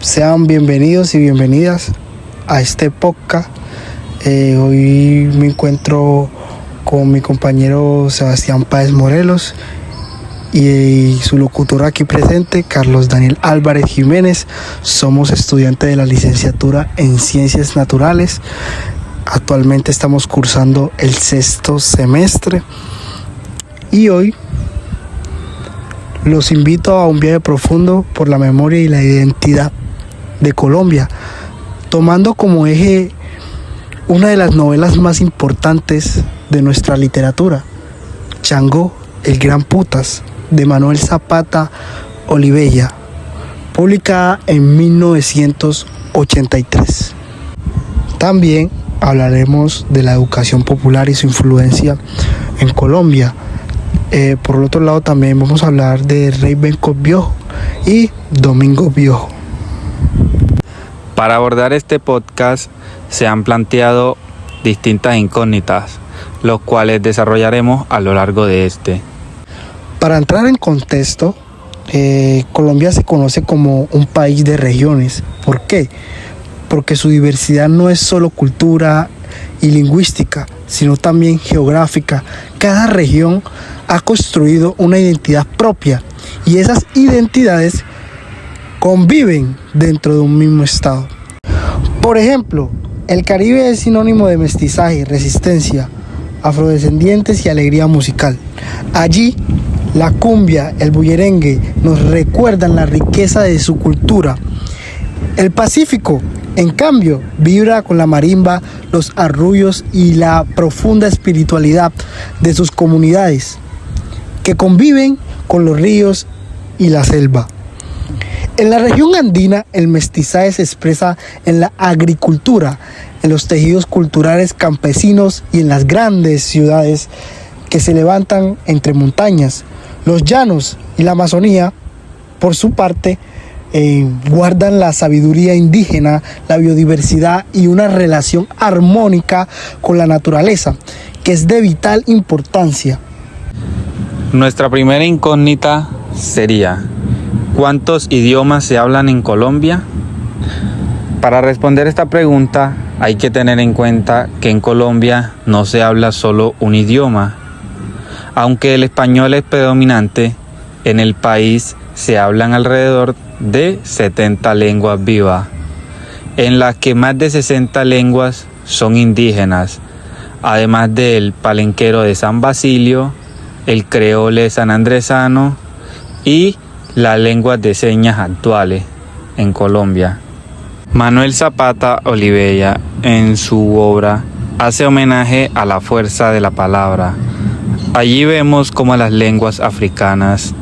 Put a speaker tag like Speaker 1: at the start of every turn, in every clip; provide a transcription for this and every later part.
Speaker 1: Sean bienvenidos y bienvenidas a este podcast. Hoy me encuentro con mi compañero Sebastián Páez Morelos y su locutor aquí presente, Carlos Daniel Álvarez Jiménez. Somos estudiantes de la licenciatura en Ciencias Naturales. Actualmente estamos cursando el 6º semestre y hoy los invito a un viaje profundo por la memoria y la identidad de Colombia, tomando como eje una de las novelas más importantes de nuestra literatura, Changó, el Gran Putas, de Manuel Zapata Olivella, publicada en 1983. También hablaremos de la educación popular y su influencia en Colombia. Por el otro lado también vamos a hablar de Rey Bencos Biojo y Domingo Biojo.
Speaker 2: Para abordar este podcast se han planteado distintas incógnitas, los cuales desarrollaremos a lo largo de este.
Speaker 1: Para entrar en contexto, Colombia se conoce como un país de regiones. ¿Por qué? Porque su diversidad no es solo cultura y lingüística, sino también geográfica. Cada región ha construido una identidad propia y esas identidades conviven dentro de un mismo estado. Por ejemplo, el Caribe es sinónimo de mestizaje, resistencia, afrodescendientes y alegría musical. Allí, la cumbia, el bullerengue nos recuerdan la riqueza de su cultura. El Pacífico, en cambio, vibra con la marimba, los arrullos y la profunda espiritualidad de sus comunidades, que conviven con los ríos y la selva. En la región andina, el mestizaje se expresa en la agricultura, en los tejidos culturales campesinos y en las grandes ciudades que se levantan entre montañas. Los llanos y la Amazonía, por su parte, guardan la sabiduría indígena, la biodiversidad y una relación armónica con la naturaleza, que es de vital importancia.
Speaker 2: Nuestra primera incógnita sería: ¿cuántos idiomas se hablan en Colombia? Para responder esta pregunta hay que tener en cuenta que en Colombia no se habla solo un idioma. Aunque el español es predominante, en el país se hablan alrededor de 70 lenguas vivas, en las que más de 60 lenguas son indígenas, además del palenquero de San Basilio, el creole sanandresano y las lenguas de señas actuales en Colombia. Manuel Zapata Olivella, en su obra, hace homenaje a la fuerza de la palabra. Allí vemos cómo las lenguas africanas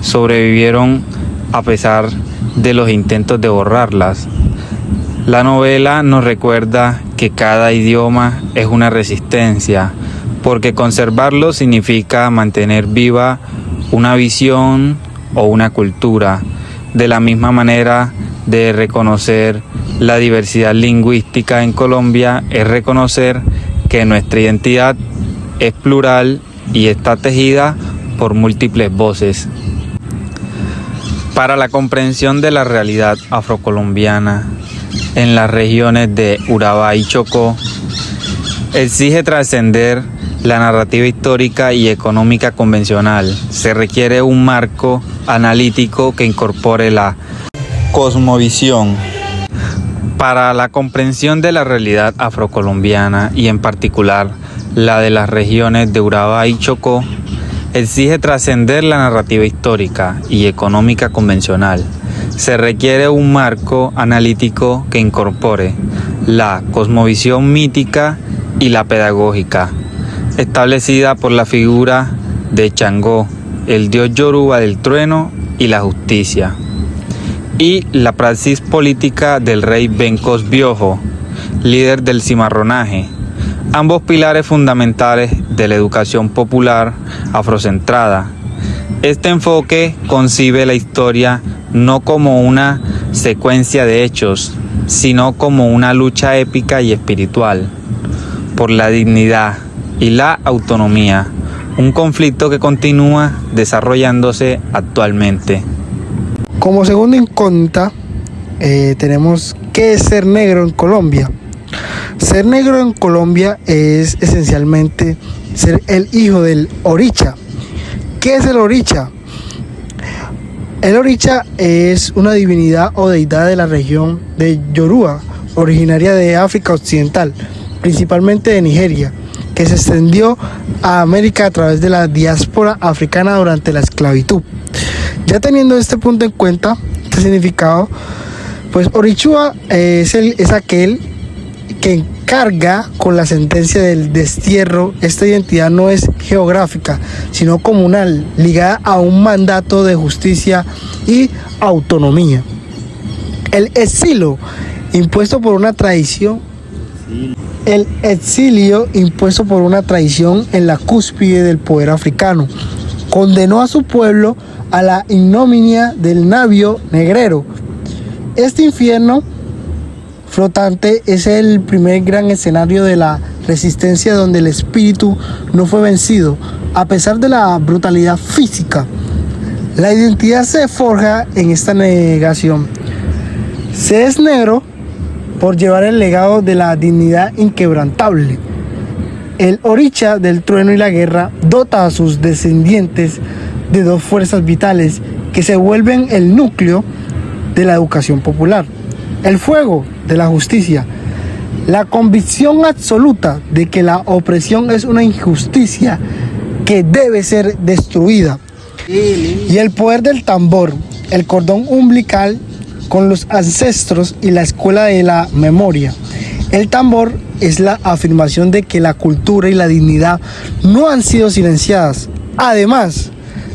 Speaker 2: sobrevivieron a pesar de los intentos de borrarlas. La novela nos recuerda que cada idioma es una resistencia, porque conservarlo significa mantener viva una visión o una cultura. De la misma manera de reconocer la diversidad lingüística en Colombia, es reconocer que nuestra identidad es plural y está tejida por múltiples voces. Para la comprensión de la realidad afrocolombiana en las regiones de Urabá y Chocó, exige trascender la narrativa histórica y económica convencional. Se requiere un marco analítico que incorpore la cosmovisión. Para la comprensión de la realidad afrocolombiana y en particular la de las regiones de Urabá y Chocó, exige trascender la narrativa histórica y económica convencional. Se requiere un marco analítico que incorpore la cosmovisión mítica y la pedagógica, establecida por la figura de Changó, el dios yoruba del trueno y la justicia, y la praxis política del rey Bencos Biojo, líder del cimarronaje, ambos pilares fundamentales de la educación popular afrocentrada. Este enfoque concibe la historia no como una secuencia de hechos, sino como una lucha épica y espiritual por la dignidad y la autonomía, un conflicto que continúa desarrollándose actualmente.
Speaker 1: Como segunda incógnita, tenemos qué es ser negro en Colombia. Ser negro en Colombia es esencialmente ser el hijo del oricha. ¿Qué es el oricha? El oricha es una divinidad o deidad de la región de Yoruba, originaria de África Occidental, principalmente de Nigeria, que se extendió a América a través de la diáspora africana durante la esclavitud. Ya teniendo este punto en cuenta, este significado, pues Orichua es aquel que encarga con la sentencia del destierro. Esta identidad no es geográfica, sino comunal, ligada a un mandato de justicia y autonomía. El exilio impuesto por una tradición en la cúspide del poder africano condenó a su pueblo a la ignominia del navío negrero. Este infierno flotante es el primer gran escenario de la resistencia, donde el espíritu no fue vencido a pesar de la brutalidad física. La identidad se forja en esta negación. Se es negro por llevar el legado de la dignidad inquebrantable. El oricha del trueno y la guerra dota a sus descendientes de dos fuerzas vitales que se vuelven el núcleo de la educación popular: el fuego de la justicia, la convicción absoluta de que la opresión es una injusticia que debe ser destruida, y el poder del tambor, el cordón umbilical con los ancestros y la escuela de la memoria. El tambor es la afirmación de que la cultura y la dignidad no han sido silenciadas. Además,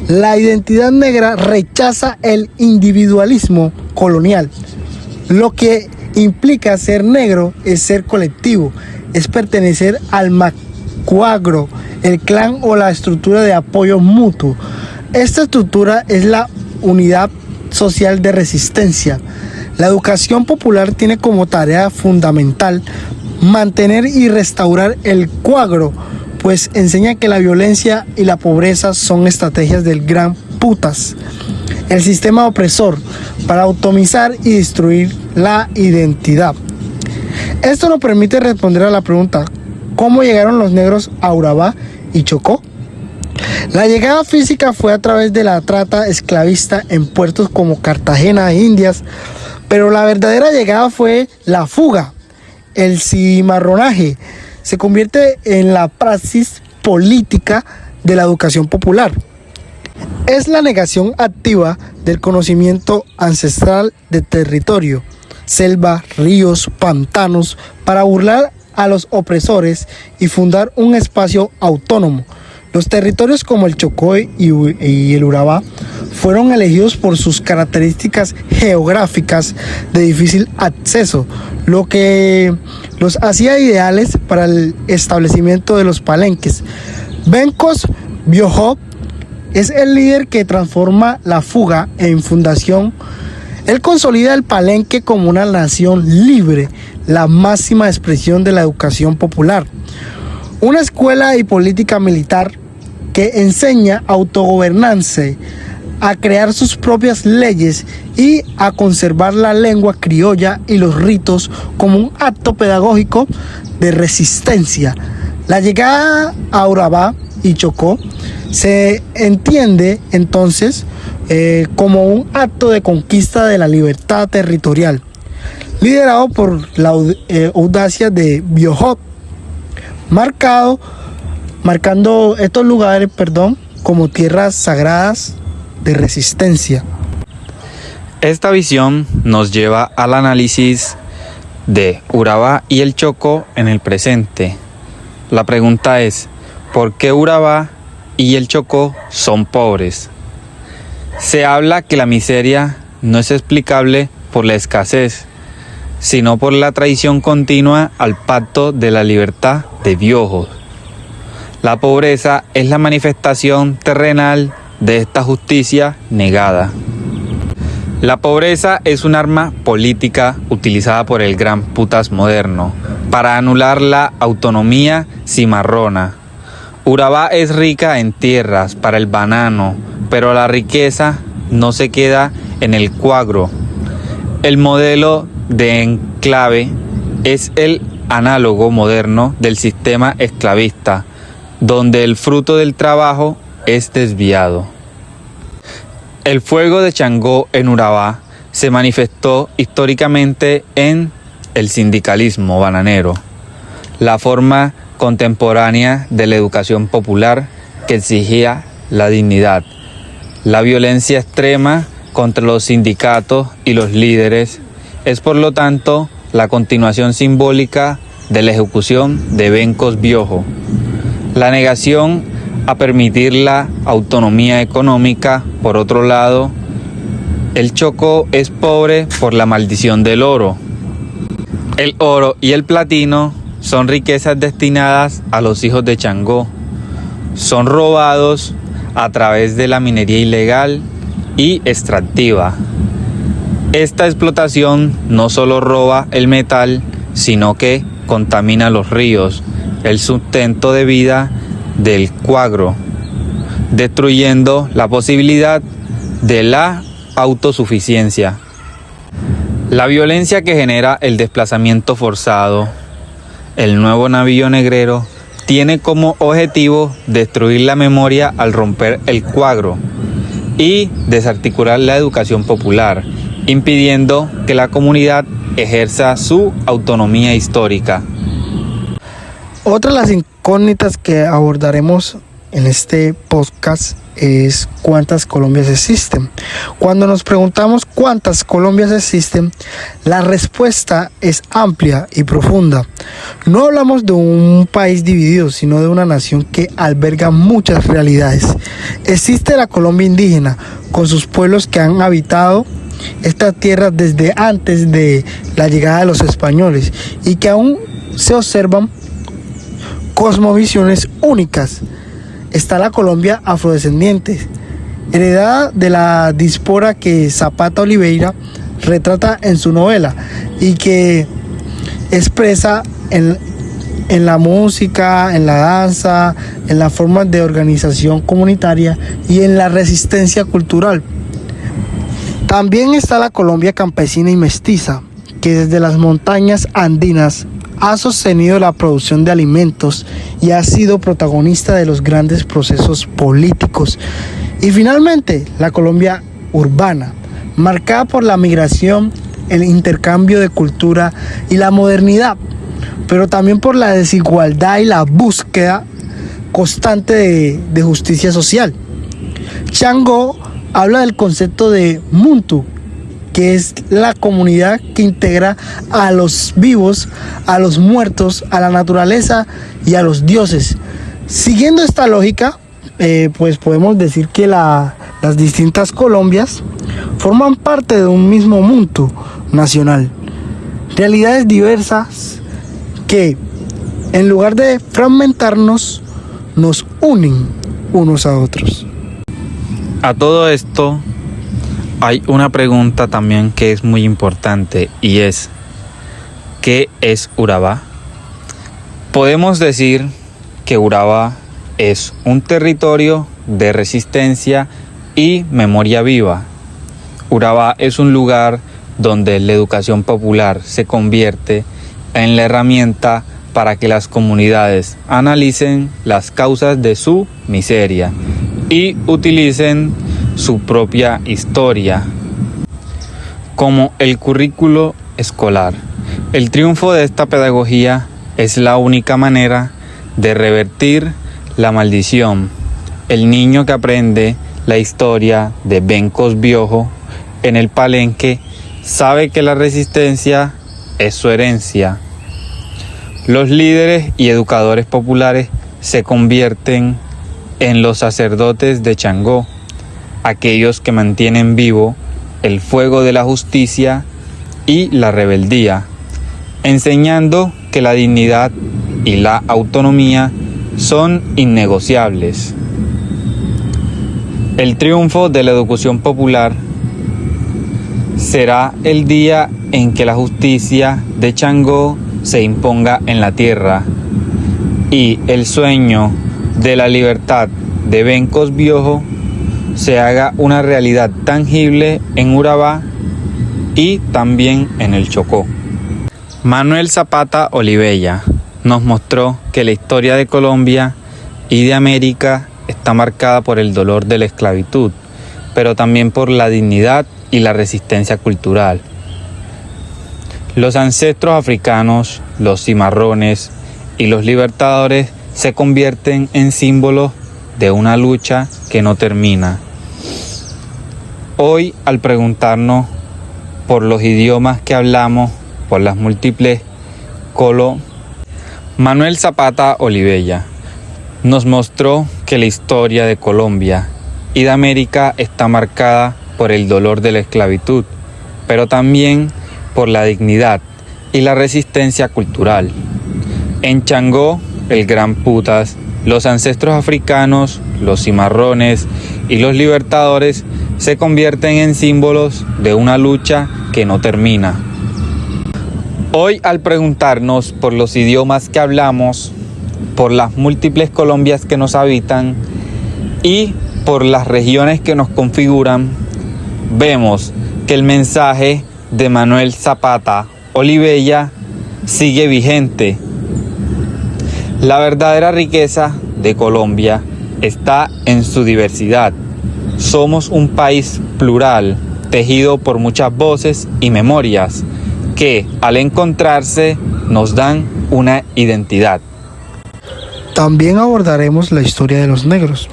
Speaker 1: la identidad negra rechaza el individualismo colonial. Lo que implica ser negro es ser colectivo, es pertenecer al macuagro, el clan o la estructura de apoyo mutuo. Esta estructura es la unidad social de resistencia. La educación popular tiene como tarea fundamental mantener y restaurar el cuagro, pues enseña que la violencia y la pobreza son estrategias del gran putas, el sistema opresor, para atomizar y destruir la identidad. Esto nos permite responder a la pregunta: ¿cómo llegaron los negros a Urabá y Chocó? La llegada física fue a través de la trata esclavista en puertos como Cartagena e Indias, pero la verdadera llegada fue la fuga, el cimarronaje. Se convierte en la praxis política de la educación popular. Es la negación activa del conocimiento ancestral de territorio, selva, ríos, pantanos, para burlar a los opresores y fundar un espacio autónomo. Los territorios como el Chocó y el Urabá fueron elegidos por sus características geográficas de difícil acceso, lo que los hacía ideales para el establecimiento de los palenques. Bencos Biojó es el líder que transforma la fuga en fundación. Él consolida el palenque como una nación libre, la máxima expresión de la educación popular. Una escuela y política militar que enseña autogobernanza, a crear sus propias leyes y a conservar la lengua criolla y los ritos como un acto pedagógico de resistencia. La llegada a Urabá y Chocó se entiende entonces como un acto de conquista de la libertad territorial, liderado por la audacia de Biojó, marcando estos lugares, como tierras sagradas de resistencia.
Speaker 2: Esta visión nos lleva al análisis de Urabá y el Chocó en el presente. La pregunta es: ¿por qué Urabá y el Chocó son pobres? Se habla que la miseria no es explicable por la escasez, sino por la traición continua al pacto de la libertad de Biojos. La pobreza es la manifestación terrenal de esta justicia negada. La pobreza es un arma política utilizada por el gran putas moderno para anular la autonomía cimarrona. Urabá es rica en tierras para el banano, pero la riqueza no se queda en el cuagro. El modelo de enclave es el análogo moderno del sistema esclavista, donde el fruto del trabajo es desviado. El fuego de Changó en Urabá se manifestó históricamente en el sindicalismo bananero, la forma contemporánea de la educación popular que exigía la dignidad. La violencia extrema contra los sindicatos y los líderes es, por lo tanto, la continuación simbólica de la ejecución de Bencos Biojo. La negación a permitir la autonomía económica, por otro lado, el Chocó es pobre por la maldición del oro. El oro y el platino son riquezas destinadas a los hijos de Changó. Son robados a través de la minería ilegal y extractiva. Esta explotación no solo roba el metal, sino que contamina los ríos, el sustento de vida del cuagro, destruyendo la posibilidad de la autosuficiencia. La violencia que genera el desplazamiento forzado, el nuevo navío negrero, tiene como objetivo destruir la memoria al romper el cuagro y desarticular la educación popular, impidiendo que la comunidad ejerza su autonomía histórica.
Speaker 1: Otra de las incógnitas que abordaremos en este podcast es cuántas Colombias existen. Cuando nos preguntamos cuántas Colombias existen, la respuesta es amplia y profunda. No hablamos de un país dividido, sino de una nación que alberga muchas realidades. Existe la Colombia indígena, con sus pueblos que han habitado esta tierra desde antes de la llegada de los españoles y que aún se observan cosmovisiones únicas. Está la Colombia afrodescendiente, heredada de la diáspora que Zapata Oliveira retrata en su novela y que expresa en la música, en la danza, en la forma de organización comunitaria y en la resistencia cultural. También está la Colombia campesina y mestiza, que desde las montañas andinas ha sostenido la producción de alimentos y ha sido protagonista de los grandes procesos políticos. Y finalmente, la Colombia urbana, marcada por la migración, el intercambio de cultura y la modernidad, pero también por la desigualdad y la búsqueda constante de justicia social. Changó habla del concepto de Muntu, que es la comunidad que integra a los vivos, a los muertos, a la naturaleza y a los dioses. Siguiendo esta lógica, pues podemos decir que las distintas Colombias forman parte de un mismo Muntu nacional. Realidades diversas que, en lugar de fragmentarnos, nos unen unos a otros.
Speaker 2: A todo esto, hay una pregunta también que es muy importante y es, ¿qué es Urabá? Podemos decir que Urabá es un territorio de resistencia y memoria viva. Urabá es un lugar donde la educación popular se convierte en la herramienta para que las comunidades analicen las causas de su miseria y utilicen su propia historia como el currículo escolar. El triunfo de esta pedagogía es la única manera de revertir la maldición. El niño que aprende la historia de Bencos Biojo en el Palenque sabe que la resistencia es su herencia. Los líderes y educadores populares se convierten en los sacerdotes de Changó, aquellos que mantienen vivo el fuego de la justicia y la rebeldía, enseñando que la dignidad y la autonomía son innegociables. El triunfo de la educación popular será el día en que la justicia de Changó se imponga en la tierra y el sueño de la libertad de Bencos Biojo se haga una realidad tangible en Urabá y también en el Chocó. Manuel Zapata Olivella nos mostró que la historia de Colombia y de América está marcada por el dolor de la esclavitud, pero también por la dignidad y la resistencia cultural. Los ancestros africanos, los cimarrones y los libertadores se convierten en símbolos de una lucha que no termina. Hoy, al preguntarnos por los idiomas que hablamos, por las múltiples Manuel Zapata Olivella nos mostró que la historia de Colombia y de América está marcada por el dolor de la esclavitud, pero también por la dignidad y la resistencia cultural. En Changó, el Gran Putas, los ancestros africanos, los cimarrones y los libertadores se convierten en símbolos de una lucha que no termina. Hoy, al preguntarnos por los idiomas que hablamos, por las múltiples Colombias que nos habitan y por las regiones que nos configuran, vemos que el mensaje de Manuel Zapata Olivella sigue vigente. La verdadera riqueza de Colombia está en su diversidad. Somos un país plural, tejido por muchas voces y memorias, que al encontrarse nos dan una identidad.
Speaker 1: También abordaremos la historia de los negros,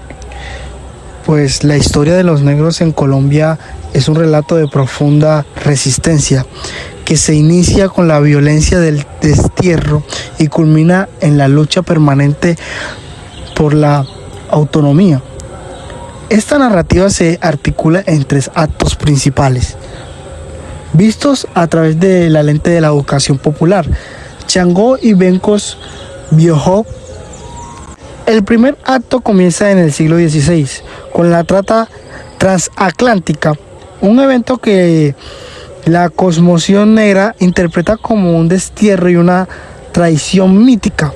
Speaker 1: pues la historia de los negros en Colombia es un relato de profunda resistencia que se inicia con la violencia del destierro y culmina en la lucha permanente por la autonomía. Esta narrativa se articula en 3 actos principales, vistos a través de la lente de la educación popular: Changó y Bencos Biojó. El primer acto comienza en el siglo XVI con la trata transatlántica, un evento que la cosmovisión negra interpreta como un destierro y una traición mítica.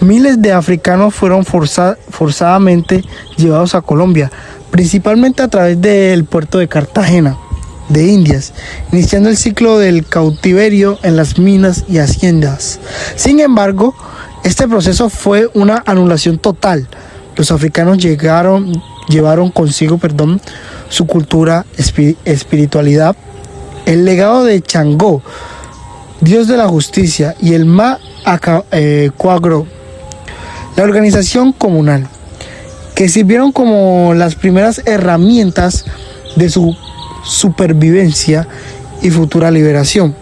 Speaker 1: Miles de africanos fueron forzadamente llevados a Colombia, principalmente a través del puerto de Cartagena de Indias, iniciando el ciclo del cautiverio en las minas y haciendas. Sin embargo, este proceso fue una anulación total. Los africanos llevaron consigo su cultura, espiritualidad, el legado de Changó, dios de la justicia, y el Cuagro, la organización comunal, que sirvieron como las primeras herramientas de su supervivencia y futura liberación.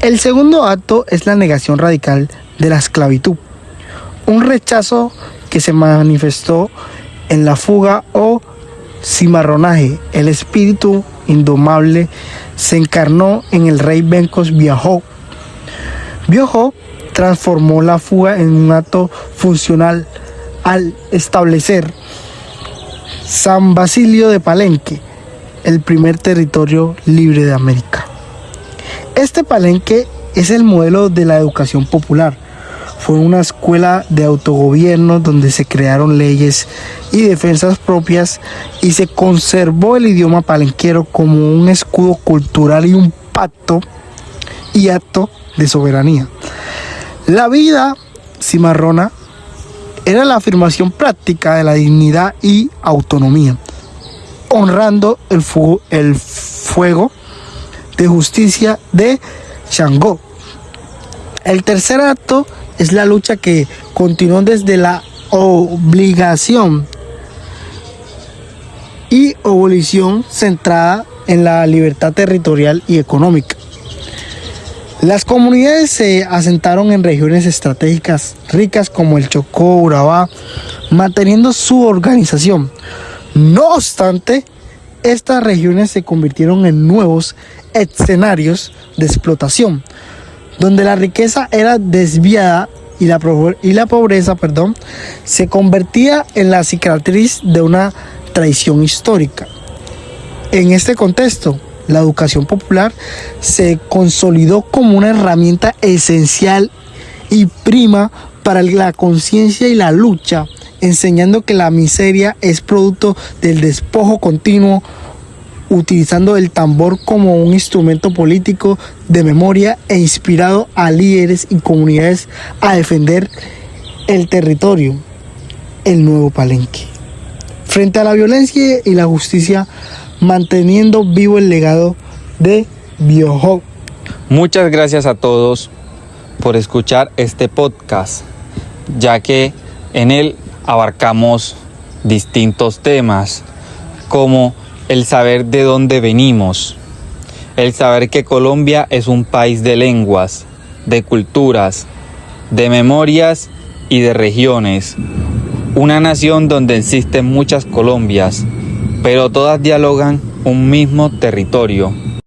Speaker 1: El segundo acto es la negación radical de la esclavitud, un rechazo que se manifestó en la fuga o cimarronaje. El espíritu indomable se encarnó en el rey Bencos Biojó. Biojó transformó la fuga en un acto funcional al establecer San Basilio de Palenque, el primer territorio libre de América. Este Palenque es el modelo de la educación popular. Fue una escuela de autogobierno donde se crearon leyes y defensas propias y se conservó el idioma palenquero como un escudo cultural y un pacto y acto de soberanía. La vida cimarrona era la afirmación práctica de la dignidad y autonomía, honrando el fuego de justicia de Changó. El tercer acto es la lucha que continuó desde la obligación y abolición centrada en la libertad territorial y económica. Las comunidades se asentaron en regiones estratégicas ricas como el Chocó, Urabá, manteniendo su organización. No obstante, estas regiones se convirtieron en nuevos escenarios de explotación, donde la riqueza era desviada y la pobreza se convertía en la cicatriz de una traición histórica. En este contexto, la educación popular se consolidó como una herramienta esencial y prima para la conciencia y la lucha, enseñando que la miseria es producto del despojo continuo utilizando el tambor como un instrumento político de memoria e inspirado a líderes y comunidades a defender el territorio, el nuevo Palenque. Frente a la violencia y la justicia, manteniendo vivo el legado de Biojó.
Speaker 2: Muchas gracias a todos por escuchar este podcast, ya que en él abarcamos distintos temas, como el saber de dónde venimos, el saber que Colombia es un país de lenguas, de culturas, de memorias y de regiones, una nación donde existen muchas Colombias, pero todas dialogan un mismo territorio.